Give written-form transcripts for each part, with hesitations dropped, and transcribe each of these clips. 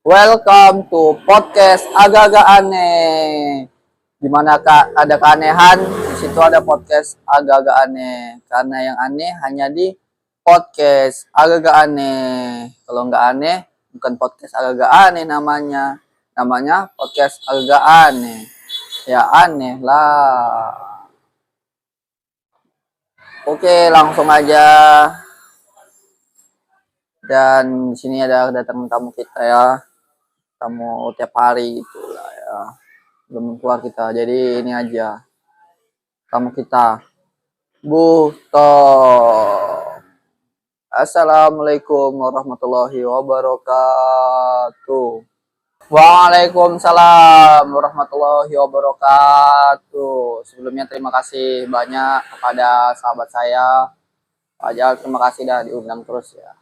Welcome to podcast agak-agak aneh. Dimana ada keanehan, di situ ada podcast agak-agak aneh. Karena yang aneh hanya di podcast agak-agak aneh. Kalau nggak aneh, bukan podcast agak-agak aneh namanya. Namanya podcast agak aneh. Ya aneh lah. Oke, langsung aja. Dan di sini ada datang tamu kita ya. Tamu tiap hari itulah ya. Belum keluar kita, jadi ini aja tamu kita, Buto. Assalamualaikum warahmatullahi wabarakatuh. Waalaikumsalam warahmatullahi wabarakatuh. Sebelumnya terima kasih banyak kepada sahabat saya Fajar, terima kasih dah diundang terus ya.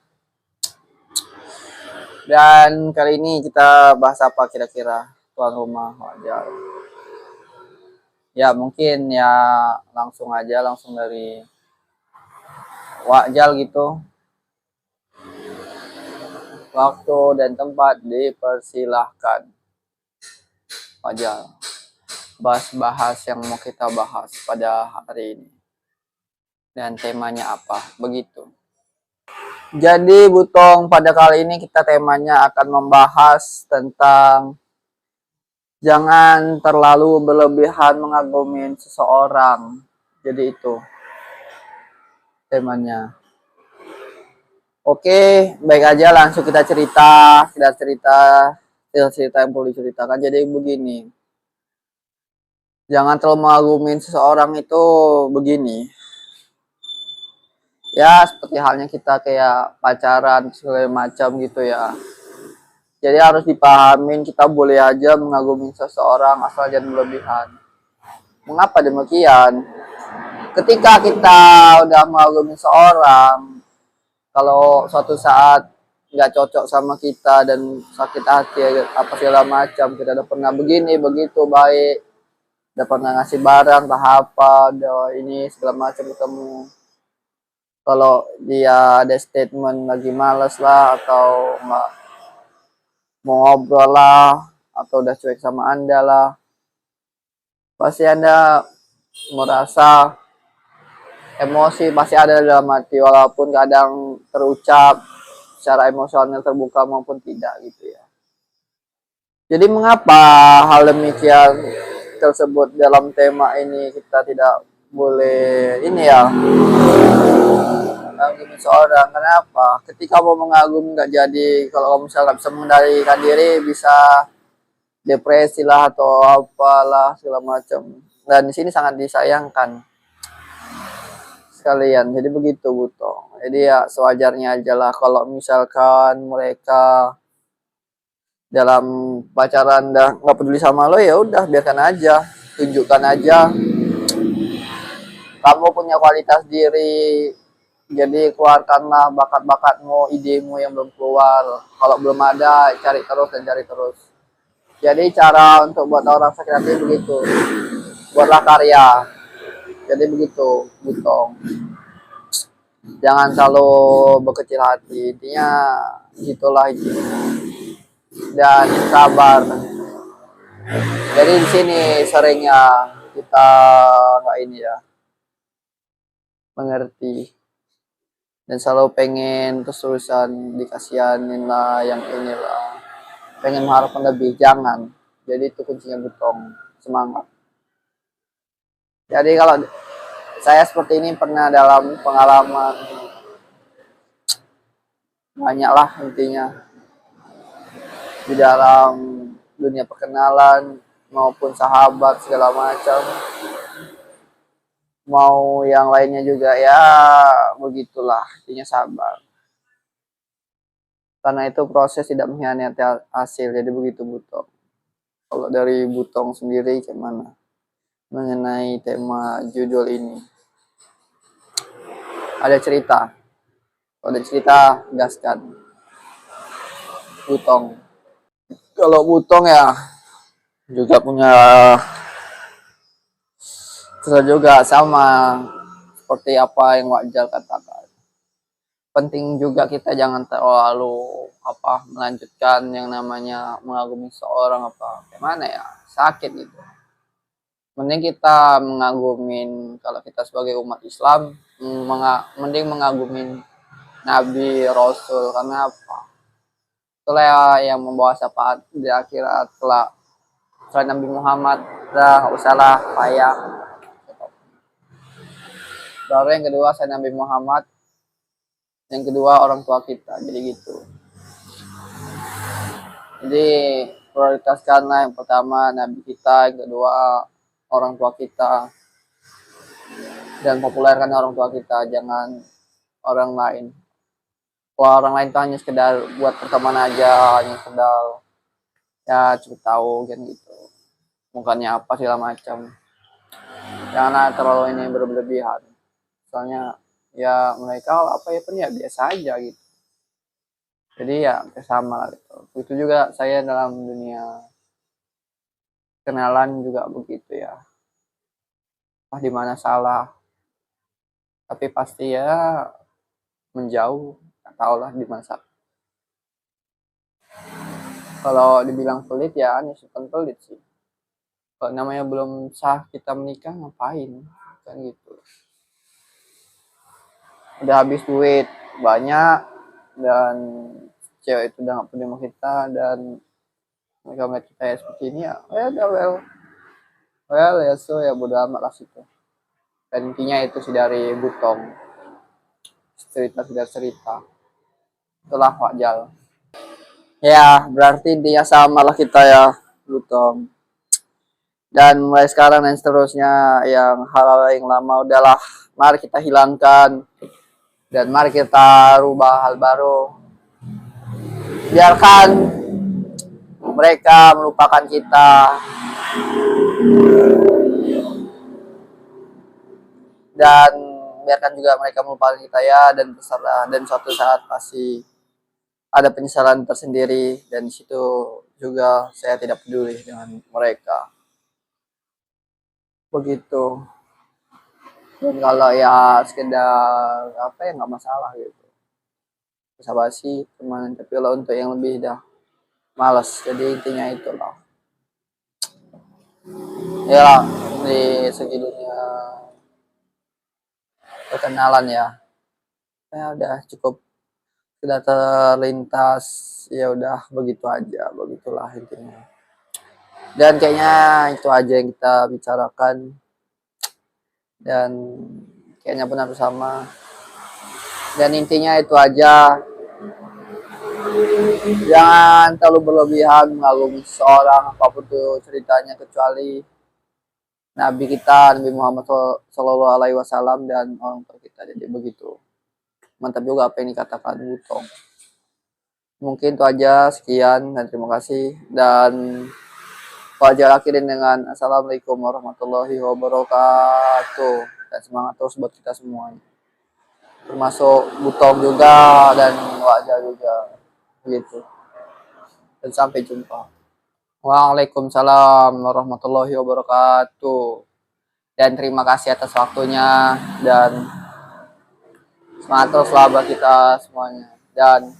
Dan kali ini kita bahas apa kira-kira, tuan rumah Fajar? Ya mungkin ya langsung aja, langsung dari Wajal gitu. Waktu dan tempat dipersilahkan. Wajal. Bahas yang mau kita bahas pada hari ini. Dan temanya apa? Begitu. Jadi Butong, pada kali ini kita temanya akan membahas tentang jangan terlalu berlebihan mengagumi seseorang. Jadi itu temanya. Oke, baik aja langsung kita cerita yang perlu diceritakan. Jadi begini, jangan terlalu mengagumin seseorang itu begini. Ya, seperti halnya kita kayak pacaran segala macam gitu ya. Jadi harus dipahamin kita boleh aja mengagumi seseorang asal jangan berlebihan. Mengapa demikian? Ketika kita udah mengagumi seorang, kalau suatu saat nggak cocok sama kita dan sakit hati apa segala macam, kita udah pernah begini begitu baik, udah pernah ngasih barang tahap apa, udah ini segala macam ketemu, kalau dia ada statement lagi males lah atau nggak mau ngobrol lah atau udah cuek sama anda lah, pasti anda merasa emosi, pasti ada dalam hati walaupun kadang terucap secara emosional terbuka maupun tidak gitu ya. Jadi mengapa hal demikian tersebut dalam tema ini kita tidak boleh ini ya mengagumi seorang? Kenapa? Ketika mau mengagumi nggak jadi, kalau misalnya bisa mengendalikan diri bisa depresi lah atau apalah segala macam. Dan di sini sangat disayangkan sekalian. Jadi begitu Butong. Jadi ya sewajarnya aja lah kalau misalkan mereka dalam pacaran dah nggak peduli sama lo, ya udah biarkan aja, tunjukkan aja kamu punya kualitas diri, jadi keluarkanlah bakat-bakatmu, idemu yang belum keluar. Kalau belum ada, cari terus dan cari terus. Jadi cara untuk buat orang sakit hati begitu, buatlah karya. Jadi begitu Butong, jangan selalu berkecil hati, intinya gitulah itu. Dan sabar. Jadi di sini seringnya kita nggak ini ya, mengerti dan selalu pengen terus-terusan dikasihanin lah, yang inilah, pengen mengharapkan lebih, jangan. Jadi itu kuncinya Butong, semangat. Jadi kalau saya seperti ini pernah dalam pengalaman banyak lah intinya di dalam dunia perkenalan maupun sahabat segala macam, mau yang lainnya juga ya begitulah, intinya sabar. Karena itu proses tidak mengkhianati hasil. Jadi begitu Butong. Kalau dari Butong sendiri gimana mengenai tema judul ini? Ada cerita? Kalau ada cerita gaskan Butong. Kalau Butong ya juga punya cerita juga sama seperti apa yang Wajar katakan. penting juga kita jangan terlalu melanjutkan yang namanya mengagumi seorang kayak mana ya, sakit gitu. Mending kita mengagumin, kalau kita sebagai umat Islam mending mengagumin Nabi Rasul, karena itulah yang membawa syafaat di akhirat kelak. Selain Nabi Muhammad udah nggak usah lah payah. Baru yang kedua saya Nabi Muhammad, yang kedua orang tua kita, jadi gitu. Jadi prioritaskanlah yang pertama Nabi kita, yang kedua orang tua kita, dan populerkan orang tua kita, jangan orang lain. Kalau orang lain tuh hanya sekedar buat pertemanan aja, hanya sekedar ya cukup tahu kan gitu, mukanya apa segala macam. Jangan terlalu ini berlebihan, soalnya ya mereka ya biasa aja gitu. Jadi ya sama lah gitu. Itu juga saya dalam dunia kenalan juga begitu ya. Di mana salah, tapi pasti ya menjauh. Nggak tahu lah di mana salah. Kalau dibilang pelit ya bukan pelit sih. Kalau namanya belum sah kita menikah ngapain kan gitu. Udah habis duit banyak dan cewek itu udah nggak peduli sama kita, dan mereka melihat kita ya seperti ini ya udah ya so ya bodo amat lah situ. Dan intinya itu sih dari Butong, cerita itulah wajar. Ya berarti dia sama lah kita ya Butong. Dan mulai sekarang dan seterusnya yang hal-hal yang lama udahlah, mari kita hilangkan dan mari kita rubah hal baru. Biarkan mereka melupakan kita, dan biarkan juga mereka melupakan kita ya, dan terserah, dan suatu saat pasti ada penyesalan tersendiri, dan di situ juga saya tidak peduli dengan mereka begitu. Dan kalau ya sekedar ya nggak masalah gitu, basa-basi teman, tapi kalau untuk yang lebih dah males. Jadi intinya itulah ya, di segi dunia perkenalan ya udah cukup, sudah terlintas, ya udah begitu aja, begitulah intinya. Dan kayaknya itu aja yang kita bicarakan, dan kayaknya benar sama, dan intinya itu aja. Jangan terlalu berlebihan mengagumi seorang apapun tuh ceritanya, kecuali Nabi kita Nabi Muhammad Shallallahu Alaihi Wasallam dan orang tua kita. Jadi begitu. Mantap juga apa yang dikatakan Butong. Mungkin itu aja, sekian dan terima kasih, dan wajar akhirin dengan assalamualaikum warahmatullahi wabarakatuh, dan semangat terus buat kita semuanya, termasuk Butong juga dan wajar juga begitu. Dan sampai jumpa. Waalaikumsalam warahmatullahi wabarakatuh. Dan terima kasih atas waktunya, dan semangat terus lah buat kita semuanya, dan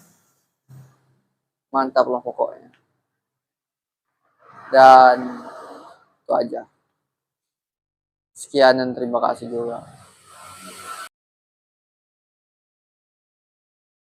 mantap lah pokoknya. Dan itu aja. Sekian dan terima kasih juga.